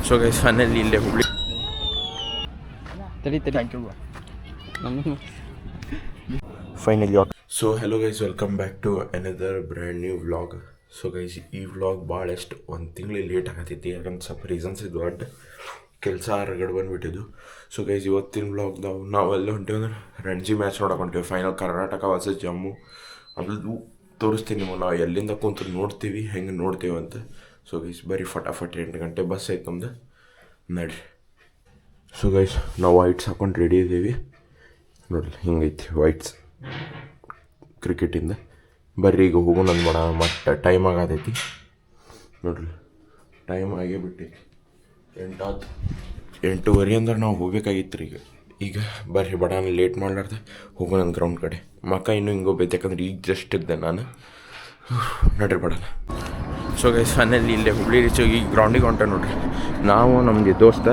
So guys finally ಇಲ್ಲೇ Hubli thank you finally. So hello guys, welcome back to another brand new vlog. So guys ಈ vlog ಭಾಳಷ್ಟು ಒಂದು ತಿಂಗಳು late ಆಗತ್ತೈತಿ, ಯಾಕಂದ್ರೆ ಸ್ವಲ್ಪ ರೀಸನ್ಸ್ ಇದ್ವು. ಬಟ್ ಕೆಲಸ ಹೊರಗಡೆ ಬಂದುಬಿಟ್ಟಿದ್ದು. ಸೊ ಗೈಸ್ ಇವತ್ತಿನ ವ್ಲಾಗ್ದಾವು ನಾವೆಲ್ಲ ಹೊಂಟೇವೆ ಅಂದ್ರೆ ರಣಜಿ ಮ್ಯಾಚ್ ನೋಡಕ್ಕೆ ಹೊಂಟೇವೆ. Final Karnataka versus Jammu. ಅದು ತೋರಿಸ್ತೀನಿ ನಿಮಗೆ, ನಾವು ಎಲ್ಲಿಂದ ಕೂತು ನೋಡ್ತೀವಿ, ಹೆಂಗೆ ನೋಡ್ತೀವಿ ಅಂತ. ಸೊ ಗೈಸ್ ಬರೀ ಫಟಾಫಟ್ 8 ಗಂಟೆ ಬಸ್ ಐತೆ ನಮ್ದು, ನಡ್ರಿ. ಸೊ ಗೈಸ್ ನಾವು ವೈಟ್ಸ್ ಹಾಕೊಂಡು ರೆಡಿ ಇದ್ದೀವಿ ನೋಡ್ರಿ, ಹಿಂಗೈತಿ ವೈಟ್ಸ್ ಕ್ರಿಕೆಟಿಂದ. ಬರ್ರಿ ಈಗ ಹೋಗೋಣ ಅಂದ್ಬೇಡ, ಮತ್ತೆ ಟೈಮ್ ಆಗತೈತಿ ನೋಡ್ರಿ, ಟೈಮ್ ಆಗೇ ಬಿಟ್ಟೈತಿ 8:30 ಅಂದ್ರೆ ನಾವು ಹೋಗ್ಬೇಕಾಗಿತ್ತು ರೀ. ಈಗ ಬರ್ರಿ ಬಡಾನ ಲೇಟ್ ಮಾಡ್ಲಾರ್ದೆ ಹೋಗೋಣ ನನ್ನ ಗ್ರೌಂಡ್ ಕಡೆ. ಮಕ್ಕ ಇನ್ನೂ ಹಿಂಗೆ ಹೋಗ್ಬೇಕು, ಯಾಕಂದ್ರೆ ಈಗ ಜಸ್ಟ್ ಇದ್ದೆ ನಾನು. ನಡ್ರಿ ಬಡಾನ. ಸೊ ಗೈಸ್ ಫೈನಲಿ ಇಲ್ಲೇ ಹುಬ್ಳಿ ರೀಚ್ ಹೋಗಿ ಗ್ರೌಂಡಿಗೆ ಹೊಂಟೆ ನೋಡ್ರಿ. ನಾವು ನಮಗೆ ದೋಸ್ತ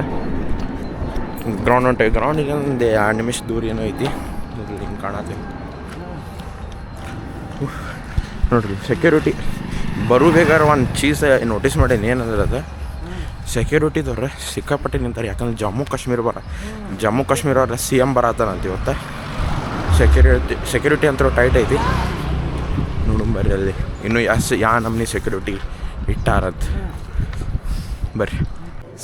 ಗ್ರೌಂಡ್ ಹೊಂಟೇವಿ. ಗ್ರೌಂಡಿಗೆ ಒಂದು 2 ನಿಮಿಷ ದೂರ ಏನೋ ಐತಿ, ಹಿಂಗೆ ಕಾಣತ್ತೆ ನೋಡ್ರಿ. ಸೆಕ್ಯೂರಿಟಿ ಬೇಕಾದ್ರೆ ಒಂದು ಚೀಸ್ ನೋಟಿಸ್ ಮಾಡೀನಿ, ಏನಂದ್ರೆ ಅದು ಸೆಕ್ಯೂರಿಟಿದವ್ರೆ ಸಿಕ್ಕಾಪಟ್ಟೆ ನಿಂತಾರೆ. ಯಾಕಂದ್ರೆ ಜಮ್ಮು ಕಾಶ್ಮೀರ ಅವ್ರ CM ಬರತ್ತಾನಂತ ಇವತ್ತು. ಸೆಕ್ಯೂರಿಟಿ ಅಂತೂ ಟೈಟ್ ಐತಿ ನೋಡು. ಬರ್ರಿ ಅಲ್ಲಿ ಇನ್ನೂ ನಮ್ನಿ ಸೆಕ್ಯೂರಿಟಿ ಇಟ್ಟಾರದು, ಬರ್ರಿ.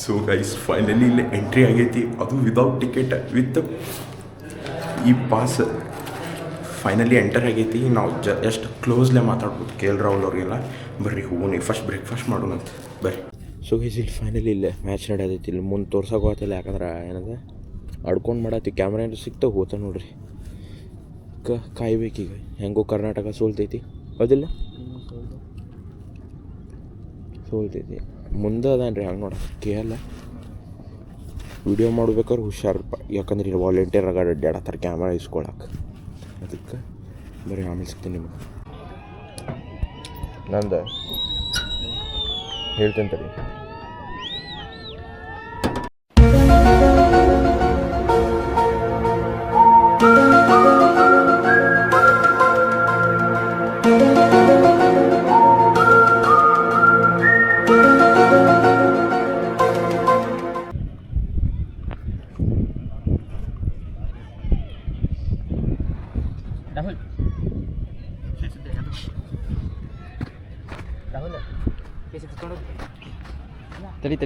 ಸೊ ಗೈಸ್ ಫೈನಲಿ ಇಲ್ಲಿ ಎಂಟ್ರಿ ಆಗೈತಿ, ಅದು ವಿದೌಟ್ ಟಿಕೆಟ್, ವಿತ್ ಈ ಪಾಸ್. ಫೈನಲಿ ಎಂಟರ್ ಆಗೈತಿ. ನಾವು ಎಷ್ಟು ಕ್ಲೋಸ್ಲೇ ಮಾತಾಡ್ಬೋದು KL ರಾಹುಲ್ ಅವ್ರಿಗೆಲ್ಲ. ಬರ್ರಿ ಹೋಗೋಣ, ಫಸ್ಟ್ ಬ್ರೇಕ್ಫಾಸ್ಟ್ ಮಾಡೋಣಂತ ಬರ್ರಿ. ಸೊ ಗೈಸ್ ಇಲ್ಲಿ ಫೈನಲಿ ಇಲ್ಲೇ ಮ್ಯಾಚ್ ನಡೆಯತೈತಿ. ಇಲ್ಲಿ ಮುಂದೆ ತೋರ್ಸೋಕೆ ಹೋಗ್ತಿಲ್ಲ, ಯಾಕಂದ್ರೆ ಏನದ ಆಡ್ಕೊಂಡು ಮಾಡತ್ತಿ. ಕ್ಯಾಮ್ರಾ ಏನು ಸಿಗ್ತಾವೆ ಹೋಗ್ತಾ ನೋಡ್ರಿ. ಕಾಯ್ಬೇಕೀಗ. ಹೆಂಗೋ ಕರ್ನಾಟಕ ಸೋಲ್ತೈತಿ, ಹೌದಿಲ್ಲ? ಸೋಲ್ತೈತಿ. ಮುಂದೆ ಅದಾನ್ರಿ ಹಂಗೆ ನೋಡ KL. ವಿಡಿಯೋ ಮಾಡ್ಬೇಕಾದ್ರೆ ಹುಷಾರಪ್ಪ, ಯಾಕಂದ್ರೆ ಇಲ್ಲಿ ವಾಲಂಟಿಯರ್ ಆಗ ಅಡ್ಡಾಡತ್ತಾರೆ ಕ್ಯಾಮ್ರಾ ಇಸ್ಕೊಳಕ್ಕೆ. ಅದಕ್ಕೆ ಬರೀ ಆಮೇಲೆ ಸಿಗ್ತೀನಿ ನಿಮಗೆ. ನಂದು ಹೇಳ್ತೇನೆ ತಡಿ.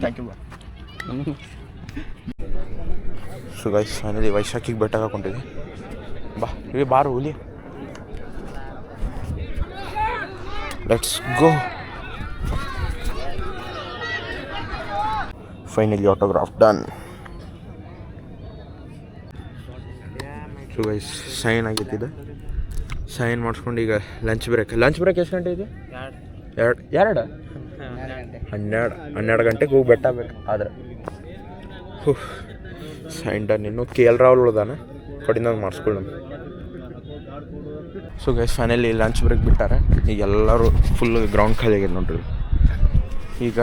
Thank you. So guys finally ವೈಶಾಖಿಗೆ ಬೆಟ್ಟ ಹಾಕೊಂಡಿದ್ವಿ. ಬಾ ಇವಿ ಬಾರು ಹುಲಿ, let's go. Finally autograph done. So guys sign ಆಗಿತ್ತಿದೆ, ಸೈನ್ ಮಾಡಿಸ್ಕೊಂಡು ಈಗ ಲಂಚ್ ಬ್ರೇಕ್ ಎಷ್ಟು ಗಂಟೆ ಇದೆ? 12 ಗಂಟೆಗೆ ಹೋಗಿ ಬೆಟ್ಟ ಬೇಕು. ಆದ್ರೆ ಸೈನ್ ಡನ್. ಇನ್ನು KL ರಾಹುಲ್ ಉಳ್ದಾನ, ಕಡಿಂದ ಮಾಡಿಸ್ಕೊಳ್ಳಿ ನಮ್ಗೆ. So guys finally lunch break ಬಿಟ್ಟಾರೆ. ಈಗ ಎಲ್ಲರೂ ಫುಲ್ ಗ್ರೌಂಡ್ ಖಾಲಿ ಆಗ್ಯದ ನೋಡ್ರಿ. ಈಗ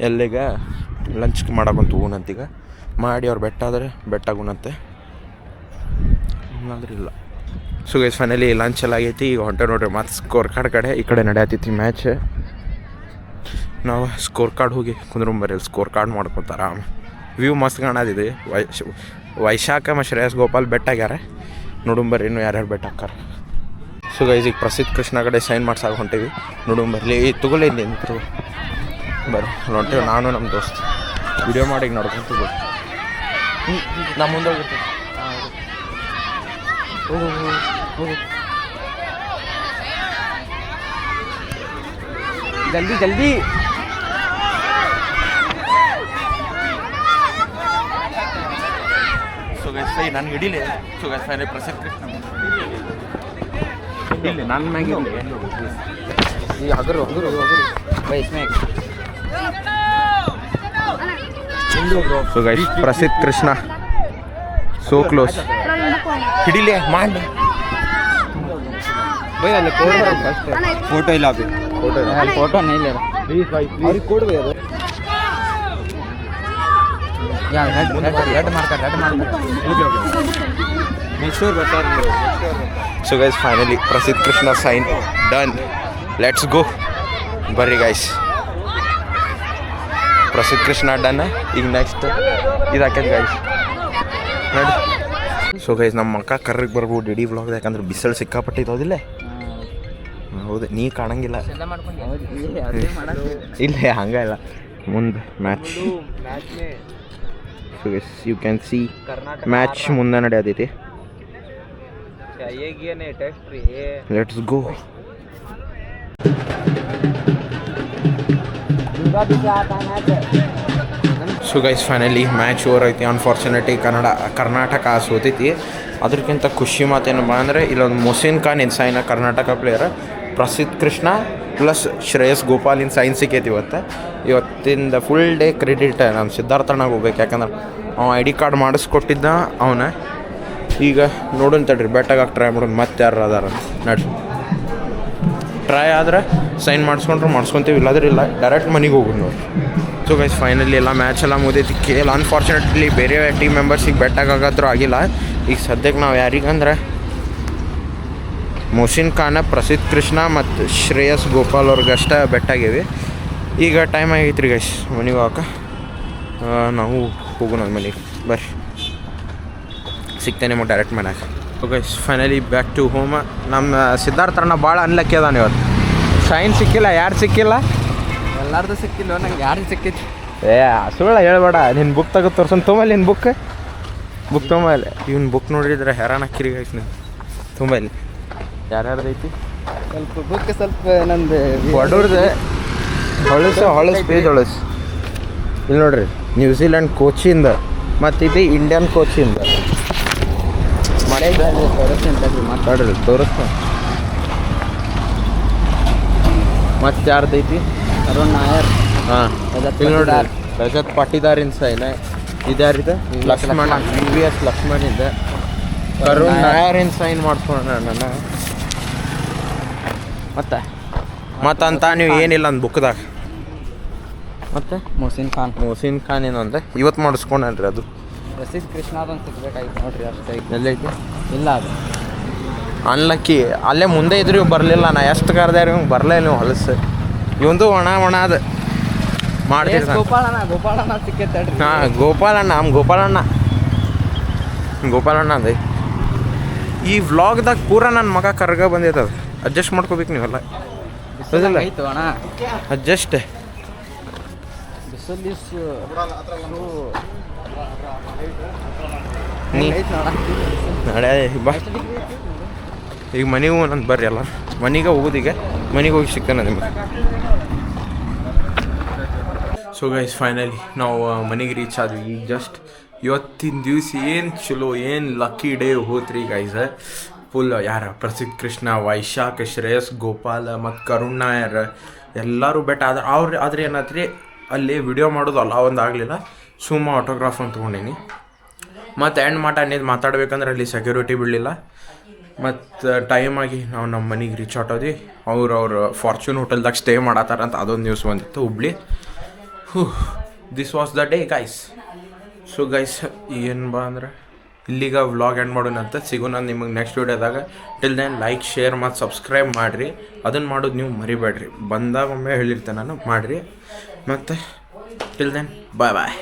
ಎಲ್ಲಿಗ ಲಂಚ್ ಮಾಡಕ್ಕಂತ ಹೋಗೋಣಂತ. ಈಗ ಮಾಡಿ ಅವ್ರು ಬೆಟ್ಟ ಆದರೆ ಬೆಟ್ಟಾಗುಣಂತೆ, ಇಲ್ಲಾಂದ್ರೆ ಇಲ್ಲ. ಸೊ ಗೈಸ್ ಫೈನಲಿ ಲಂಚ್ ಎಲ್ಲ ಆಗೈತಿ. ಈಗ ಹೊಂಟೆ ನೋಡ್ರಿ ಮತ್ತೆ ಸ್ಕೋರ್ ಕಾರ್ಡ್ ಕಡೆ. ಈ ಕಡೆ ನಡೆಯತೈತಿ ಮ್ಯಾಚ್. ನಾವು ಸ್ಕೋರ್ ಕಾರ್ಡ್ ಹೋಗಿ ಕುಂದ್ರಂಬರಿ, ಸ್ಕೋರ್ ಕಾರ್ಡ್ ಮಾಡ್ಕೊತಾರ. ವ್ಯೂ ಮಸ್ತ್ ಕಾಣದಿದೆ. ವೈಶಾಖ ಮತ್ತು ಶ್ರೇಯಸ್ ಗೋಪಾಲ್ ಬೆಟ್ಟ ಆಗ್ಯಾರ. ನೋಡುಂಬರ್ರಿ ಇನ್ನೂ ಯಾರ್ಯಾರು ಬೆಟ್ಟ ಹಾಕಾರ. ಸೊ ಗೈಸ್ ಈಗ ಪ್ರಸಿದ್ಧ ಕೃಷ್ಣ ಕಡೆ ಸೈನ್ ಮಾಡ್ಸಾಕ ಹೊಂಟೇವಿ. ನೋಡುಂಬರ್ಲಿ ತಗೊಳ್ಳಿ ಬರ್ರಿ ಹೊಂಟೇವಿ. ನಾನು ನಮ್ಮ ದೋಸ್ತ್ ವಿಡಿಯೋ ಮಾಡಿ ಈಗ ನೋಡ್ಕೊಂತ ನಾ ಮುಂದೆ ಹೋಗಿರ್ತೀನಿ. ಹೋಗು ಜಲ್ದಿ ಜಲ್ದಿ. ಸೊ ಗೈಸ್ ಸೈ ನಾನು ಹಿಡಿಲೆ. ಸೊ ಗೈಸ್ ಫೈನಲಿ ಪ್ರಸಿದ್ಧ ಕೃಷ್ಣ ಇಲ್ಲಿ ನನ್ನ ಮ್ಯಾಗೆ ಈ ಹಗರು ವಯಸ್ಮ್ಯಾಗ. ಸೊ ಗೈಸ್ ಪ್ರಸಿದ್ಧ ಕೃಷ್ಣ ಸೋ ಕ್ಲೋಸ್. ಹಿಡಿಲೆ ಮಾಡಿ भाई ಅಲ್ಲಿ ಕೋಡ್ ಫಸ್ಟ್ ಫೋಟೋ ಇಲ್ಲ ಅಭಿ ಫೋಟೋ नहीं ले रहा प्लीज भाई ಅವ್ರಿಗೆ ಕೋಡ್ ಭೈ ಅದು यार रेड मार्कर मेक श्योर बता रहे हो. So guys finally Prasidh Krishna sign done. Let's go. Barry guys. ಪ್ರಸಿದ್ಧ ಕೃಷ್ಣ ಡನ್. ಈಗ ನೆಕ್ಸ್ಟ್ ಇದು ಹಾಕ್ಯದ ಗೈಸ್ ನೋಡಿ. ಸೊ ಗೈಸ್ ನಮ್ಮ ಅಕ್ಕ ಕರ್ರಿಗೆ ಬರ್ಬೋದು ಡಿಡಿ ವ್ಲಾಗ್, ಯಾಕಂದ್ರೆ ಬಿಸಿಲು ಸಿಕ್ಕಾಪಟ್ಟಿದ್ದೋದಿಲ್ಲ. ಹೌದು, ನೀ ಕಾಣಂಗಿಲ್ಲ ಇಲ್ಲ ಹಂಗಿಲ್ಲ. ಮುಂದೆ match you can see match ಮುಂದೆ ನಡೆಯತೈತಿ. Let's go. So guys finally match over ಐತಿ. ಅನ್ಫಾರ್ಚುನೇಟ್ಲಿ ಕರ್ನಾಟಕ ಸೋತೈತಿ. ಅದಕ್ಕಿಂತ ಖುಷಿ ಮಾತೇನಪ್ಪ ಅಂದರೆ ಇಲ್ಲೊಂದು Mohsin Khan in sign Karnataka player, Prasidh Krishna plus Shreyas Gopal in sign ಸಿಕ್ಕೈತಿ ಇವತ್ತಿಂದ ಫುಲ್ ಡೇ ಕ್ರೆಡಿಟ್ ನಾನು ಸಿದ್ಧಾರ್ಥನಾಗ ಹೋಗ್ಬೇಕು. ಯಾಕಂದ್ರೆ ಅವ ID ಕಾರ್ಡ್ ಮಾಡಿಸ್ಕೊಟ್ಟಿದ್ದ ಅವನ. ಈಗ ನೋಡೋಣ ತಡ್ರಿ, ಬೆಟ್ಟಾಗಕ್ಕೆ ಟ್ರೈ ಮಾಡೋಣ. ಮತ್ತೆ ಯಾರು ಅದಾರ ನಡ್ರಿ, ಟ್ರೈ ಆದ್ರೆ ಸೈನ್ ಮಾಡಿಸ್ಕೊಂತೀವಿ, ಇಲ್ಲಾದ್ರೆ ಇಲ್ಲ, ಡೈರೆಕ್ಟ್ ಮನೆಗೆ ಹೋಗೋದು ನೋಡಿ. ಸೊ ಗೈಸ್ ಫೈನಲಿ ಎಲ್ಲ ಮ್ಯಾಚ್ ಎಲ್ಲ ಮುಗಿದೈತಿ. ಅನ್ಫಾರ್ಚುನೇಟ್ಲಿ ಬೇರೆ ಟೀಮ್ ಮೆಂಬರ್ಸಿಗೆ ಬೆಟ್ಟಾಗತ್ರೂ ಆಗಿಲ್ಲ. ಈಗ ಸದ್ಯಕ್ಕೆ ನಾವು ಯಾರಿಗಂದ್ರೆ ಮೊಹಸಿನ್ ಖಾನ, ಪ್ರಸಿದ್ಧ ಕೃಷ್ಣ ಮತ್ತು ಶ್ರೇಯಸ್ ಗೋಪಾಲ್ ಅವ್ರಿಗಷ್ಟೇ ಬೆಟ್ಟಾಗೇವಿ. ಈಗ ಟೈಮ್ ಆಗೈತೆ ರೀ ಗೈಸ್ ಮನೆಗೆ ಹೋಗಕ್ಕೆ. ನಾವು ಹೋಗೋಣ ಮನೆಗೆ, ಬರ್ರಿ ಸಿಗ್ತೇನೆ ಡೈರೆಕ್ಟ್ ಮನ್ಯಾಗ. So guys finally back to home. ನಮ್ಮ ಸಿದ್ಧಾರ್ಥನ ಭಾಳ ಅನ್ಲಕ್ಕಿ ಅದಾನ ಇವತ್ತು. ಶೈನ್ ಸಿಕ್ಕಿಲ್ಲ, ಯಾರು ಸಿಕ್ಕಿಲ್ಲ, ಎಲ್ಲಾರ್ದು ಸಿಕ್ಕಿಲ್ಲ, ನಂಗೆ ಯಾರು ಸಿಕ್ಕಿತ್ತು. ಸುಳ್ಳ ಹೇಳ್ಬೇಡ. ನಿನ್ನ ಬುಕ್ ತೆಗೆದು ತೋರ್ಸನ್ ತೊಂಬಲ್ಲಿ, ನಿನ್ನ ಬುಕ್ ತೊಂಬಲ್ಲಿ. ಇವ್ನ ಬುಕ್ ನೋಡಿದ್ರೆ ಹೆರಾನ್ ಹಾಕಿರಿ ಗೈಸ್. ನೀವು ತೊಂಬಲ್ಲಿ ಯಾರ್ಯಾರ್ದೈತಿ ಸ್ವಲ್ಪ ಬುಕ್ ಸ್ವಲ್ಪ ನಂದು ಬಡವ್ರದ್ದು ಹೊಳಸು ಪೇಜ್ ಹೊಳಸು. ಇಲ್ಲಿ ನೋಡ್ರಿ, ನ್ಯೂಜಿಲೆಂಡ್ ಕೋಚಿಂದ ಮತ್ತು ಇದು ಇಂಡಿಯನ್ ಕೋಚಿಂದ ಮಾತಾಡ್ರಿ ತೋರಿಸ್ತ. ಮತ್ತು ಯಾರ್ದೈತಿ? ಅರುಣ್ ನಾಯರ್. ಹಾಂ ಇಲ್ಲಿ ನೋಡ್ರಿ, ರಜತ್ ಪಾಟಿದಾರ್ ಇನ್ ಸೈನ್. ಇದ್ಯಾರಿದೆ? ಲಕ್ಷ್ಮಣ, VVS ಲಕ್ಷ್ಮಣ್ ಇದೆ. ಅರುಣ್ ನಾಯರ್ ಇನ್ ಸೈನ್ ಮಾಡ್ಸ್ಕೊಂಡ ನನ್ನ. ಮತ್ತಂತ ನೀವು ಏನಿಲ್ಲ ಅಂದ್ ಬುಕ್ದಾಗ. ಮತ್ತು ಮೊಹಸಿನ್ ಖಾನ್ ಏನಂದ್ರೆ ಇವತ್ತು ಮಾಡಿಸ್ಕೊಂಡ್ರಿ. ಅದು ಪ್ರಸಿದ್ಧ ಕೃಷ್ಣ ಅದೊಂದು ಸಿಗ್ಬೇಕಾಗಿತ್ತು ನೋಡ್ರಿ, ಅಷ್ಟೇ. ಎಲ್ಲೈತಿ? ಇಲ್ಲ, ಅದು ಅನ್ಲಕ್ಕಿ. ಅಲ್ಲೇ ಮುಂದೆ ಇದ್ರಿ ಬರಲಿಲ್ಲ. ನಾ ಎಷ್ಟು ಕರೆದೆ ಇವಂಗೆ ಬರಲೇ ನೀವು ಹೊಲಸು. ಇವಂದು ಒಣ ಅದು ಮಾಡ್ತೀರಿ. ಗೋಪಾಲಣ್ಣ ಸಿಕ್ಕೈತೆ. ಹಾಂ ಗೋಪಾಲಣ್ಣ ಅಂದೆ. ಈ ವ್ಲಾಗ್ದಾಗ ಪೂರ ನನ್ನ ಮಗ ಕರ್ಗ ಬಂದೈತೆ. ಅದು ಅಡ್ಜಸ್ಟ್ ಮಾಡ್ಕೋಬೇಕು ನೀವೆಲ್ಲ. ಆಯ್ತು ಅಣ್ಣ, ಅಡ್ಜಸ್ಟ್. ನಡೆ ಬಾ ಈಗ ಮನೆಗೂ ನಂದು ಬರ್ರಿ ಎಲ್ಲ. ಮನೆಗೆ ಹೋಗೋದೀಗ, ಮನೆಗೆ ಹೋಗಿ ಸಿಗ್ತಾನೆ ನಿಮಗೆ. ಸೊ ಗೈಸ್ ಫೈನಲಿ ನಾವು ಮನೆಗೆ ರೀಚ್ ಆದ್ವಿ. ಈಗ ಜಸ್ಟ್ ಇವತ್ತಿನ ದಿವಸ ಏನು ಚಲೋ, ಏನು ಲಕ್ಕಿ ಡೇ ಹೋತ್ರಿ ಗೈಸ್. ಫುಲ್ ಯಾರ ಪ್ರಸಿದ್ಧ ಕೃಷ್ಣ, ವೈಶಾಖ್, ಶ್ರೇಯಸ್ ಗೋಪಾಲ್ ಮತ್ತು ಕರುಣ್ ನಾಯರ್ ಎಲ್ಲರೂ ಬೆಟ್ಟ ಆದ್ರೆ ಏನಾತ್ರಿ ಅಲ್ಲಿ ವಿಡಿಯೋ ಮಾಡೋದು ಅಲ್ಲ ಒಂದು ಆಗಲಿಲ್ಲ. ಸುಮ್ಮ ಆಟೋಗ್ರಾಫ್ ಅಂತ ತೊಗೊಂಡೀನಿ. ಮತ್ತು ಎಂಡ್ ಮಾತಾಡ್ಬೇಕಂದ್ರೆ ಅಲ್ಲಿ ಸೆಕ್ಯೂರಿಟಿ ಬಿಡಲಿಲ್ಲ. ಮತ್ತು ಟೈಮ್ ಆಗಿ ನಾವು ನಮ್ಮ ಮನೆಗೆ ರೀಚ್ ಆಟೋದ್ವಿ. ಅವ್ರು ಫಾರ್ಚೂನ್ ಹೋಟೆಲ್ದಾಗ ಸ್ಟೇ ಮಾಡತ್ತಾರಂತ ಅದೊಂದು ನ್ಯೂಸ್ ಬಂದಿತ್ತು Hubli. This was the day guys. So guys ಏನು ಅಂದ್ರೆ ಇಲ್ಲಿಗ ವ್ಲಾಗ್ ಎಂಡ್ ಮಾಡೋಣಂತ. ಸಿಗೋಣ ನಿಮಗೆ ನೆಕ್ಸ್ಟ್ ವೀಡಿಯೋದಾಗ. ಟಿಲ್ ದೆನ್ ಲೈಕ್, ಶೇರ್ ಮತ್ತು ಸಬ್ಸ್ಕ್ರೈಬ್ ಮಾಡಿರಿ. ಅದನ್ನು ಮಾಡೋದು ನೀವು ಮರಿಬೇಡ್ರಿ. ಬಂದಾಗ ಒಮ್ಮೆ ಹೇಳಿರ್ತೇನೆ ನಾನು, ಮಾಡಿರಿ. ಮತ್ತು ಟಿಲ್ ದೆನ್ ಬಾಯ್.